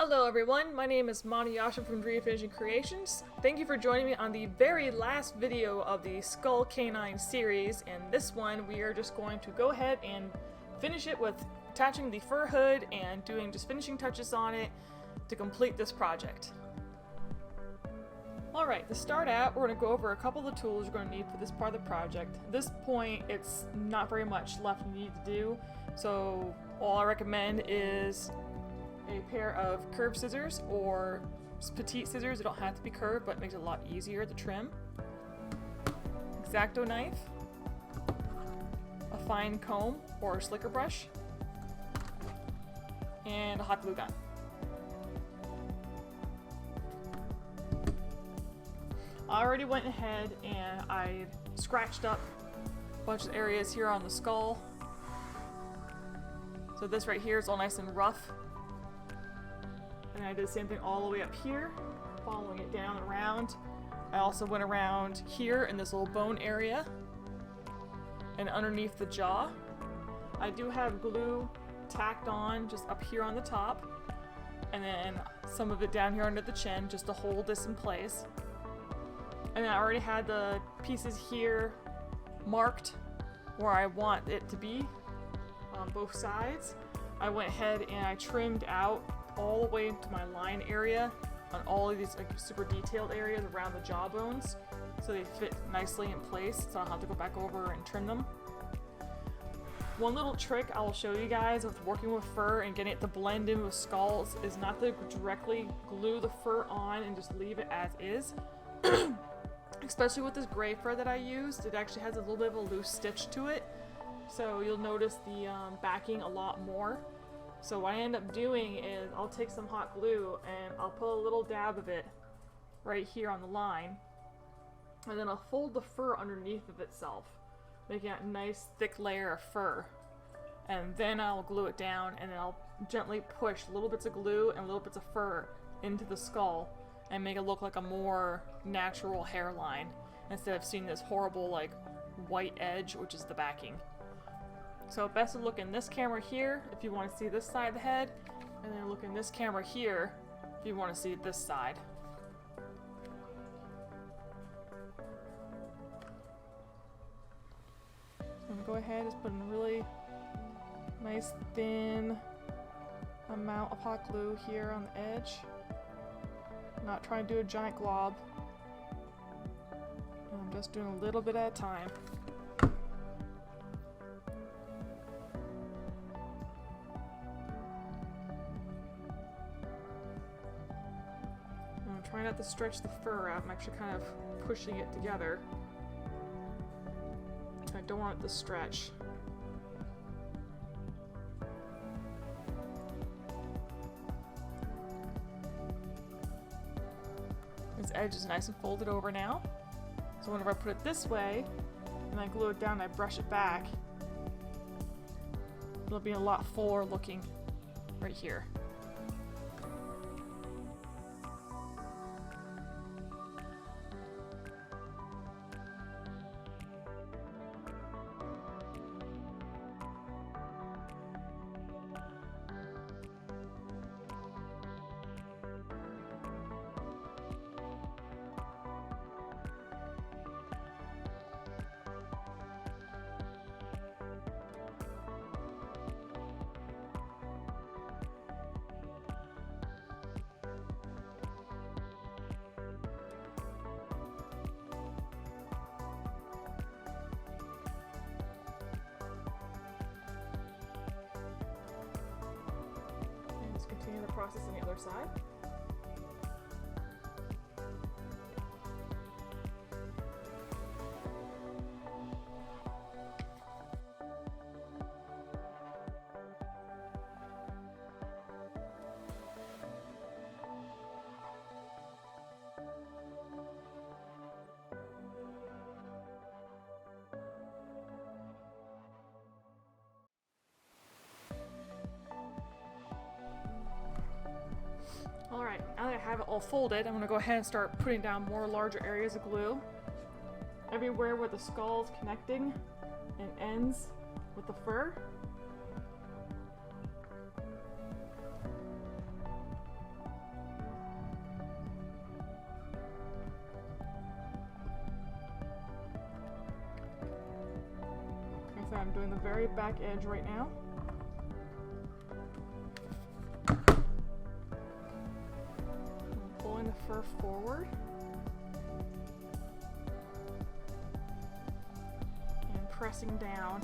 Hello everyone, my name is Maniyasha from Dreamvision Creations. Thank you for joining me on the very last video of the Skull Canine series, and this one we are just going to go ahead and finish it with attaching the fur hood and doing just finishing touches on it to complete this project. Alright, to start out, we're going to go over a couple of the tools you're going to need for this part of the project. At this point, it's not very much left you need to do, so all I recommend is a pair of curved scissors or petite scissors. They don't have to be curved, but it makes it a lot easier to trim. X-Acto knife, a fine comb or slicker brush, and a hot glue gun. I already went ahead and I scratched up a bunch of areas here on the skull. So this right here is all nice and rough. And I did the same thing all the way up here, following it down and around. I also went around here in this little bone area and underneath the jaw. I do have glue tacked on just up here on the top, and then some of it down here under the chin just to hold this in place. And then I already had the pieces here marked where I want it to be on both sides. I went ahead and I trimmed out all the way into my line area on all of these like super detailed areas around the jaw bones, so they fit nicely in place, so I don't have to go back over and trim them. One little trick I will show you guys with working with fur and getting it to blend in with skulls is not to directly glue the fur on and just leave it as is. Especially with this gray fur that I used, it actually has a little bit of a loose stitch to it, so you'll notice the backing a lot more. So what I end up doing is I'll take some hot glue and I'll put a little dab of it right here on the line, and then I'll fold the fur underneath of itself, making a nice thick layer of fur. And then I'll glue it down, and then I'll gently push little bits of glue and little bits of fur into the skull and make it look like a more natural hairline instead of seeing this horrible like white edge, which is the backing. So best to look in this camera here if you want to see this side of the head, and then look in this camera here if you want to see this side. So I'm going to go ahead and just put in a really nice thin amount of hot glue here on the edge. I'm not trying to do a giant glob. I'm just doing a little bit at a time. Try not to stretch the fur out. I'm actually kind of pushing it together. I don't want it to stretch. This edge is nice and folded over now. So whenever I put it this way, and I glue it down and I brush it back, it'll be a lot fuller looking right here. Continue the process on the other side. Alright, now that I have it all folded, I'm going to go ahead and start putting down more larger areas of glue. Everywhere where the skull is connecting and ends with the fur. I'm doing the very back edge right now. I'm pulling the fur forward. And pressing down.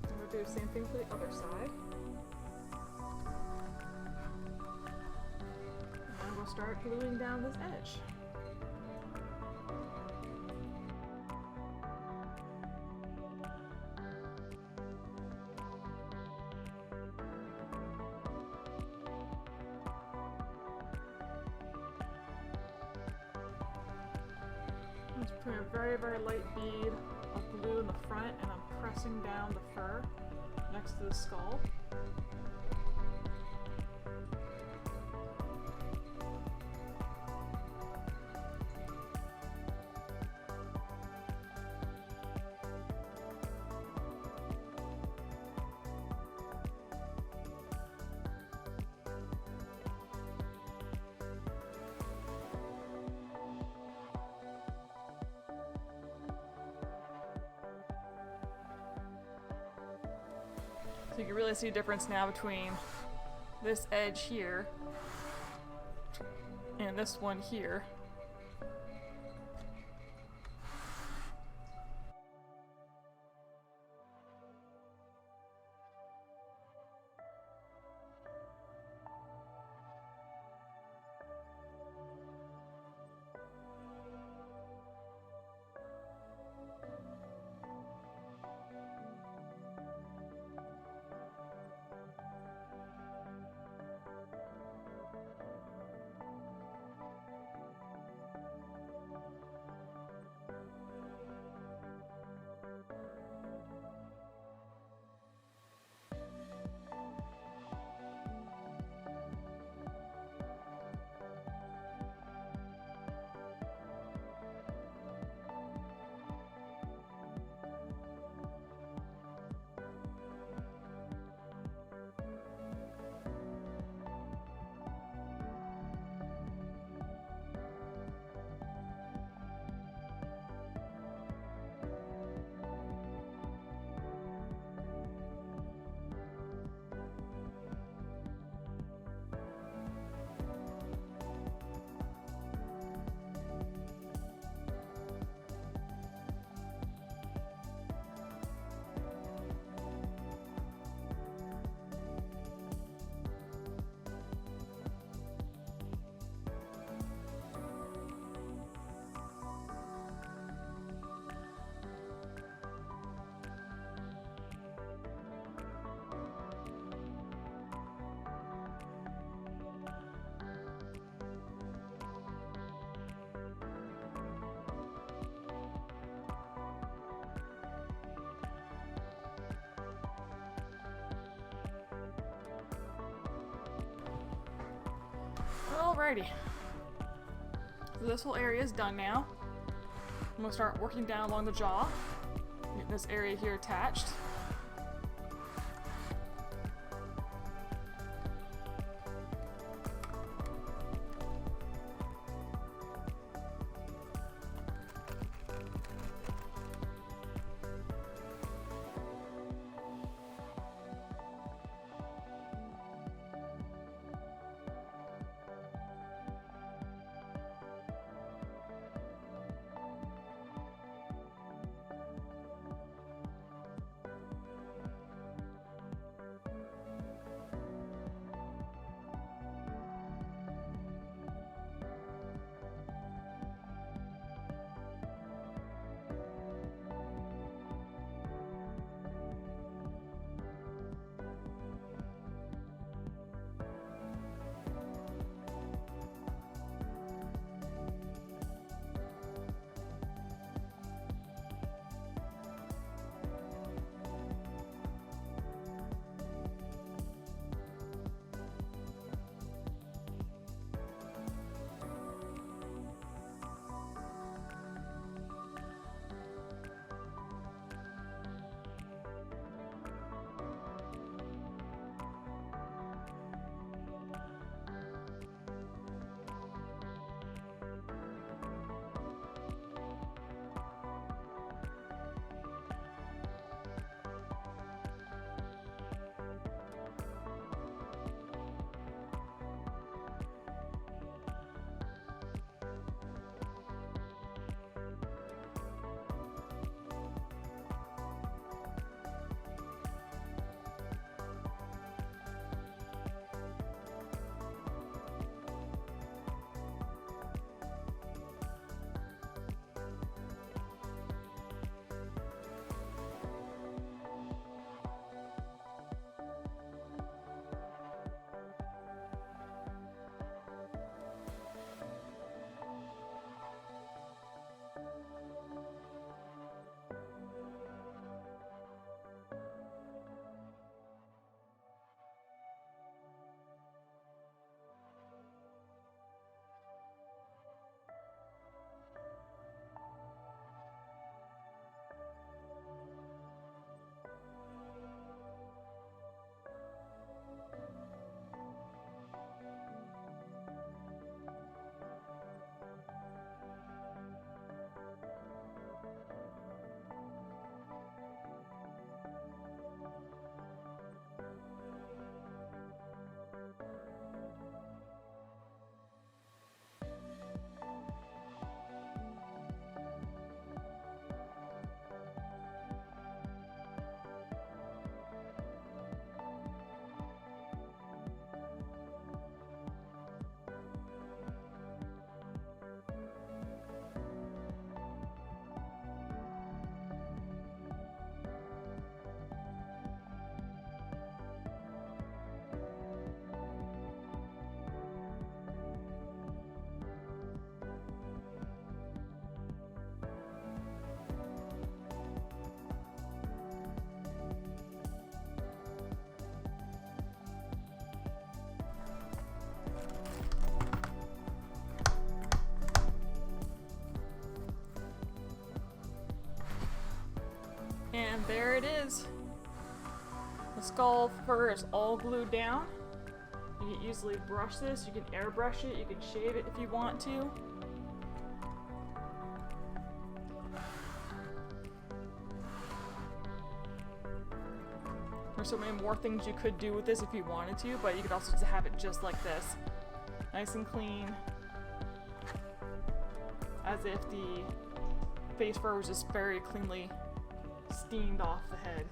I'm going to do the same thing for the other side. And we'll start gluing down this edge. I'm just putting a very, very light bead of glue in the front, and I'm pressing down the fur next to the skull. So you can really see a difference now between this edge here and this one here. Alrighty. So this whole area is done now. I'm going to start working down along the jaw. Getting this area here attached. And there it is. The skull fur is all glued down. You can easily brush this, you can airbrush it, you can shave it if you want to. There's so many more things you could do with this if you wanted to, but you could also just have it just like this. Nice and clean. As if the face fur was just very cleanly steamed off the head.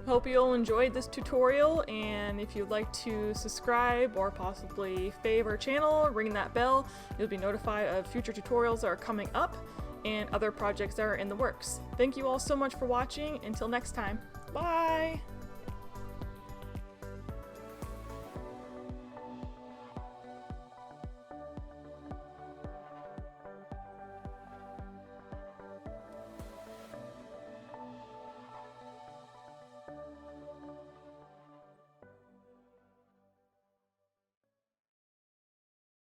Hope you all enjoyed this tutorial, and if you'd like to subscribe or possibly fave our channel, ring that bell, you'll be notified of future tutorials that are coming up and other projects that are in the works. Thank you all so much for watching. Until next time, bye!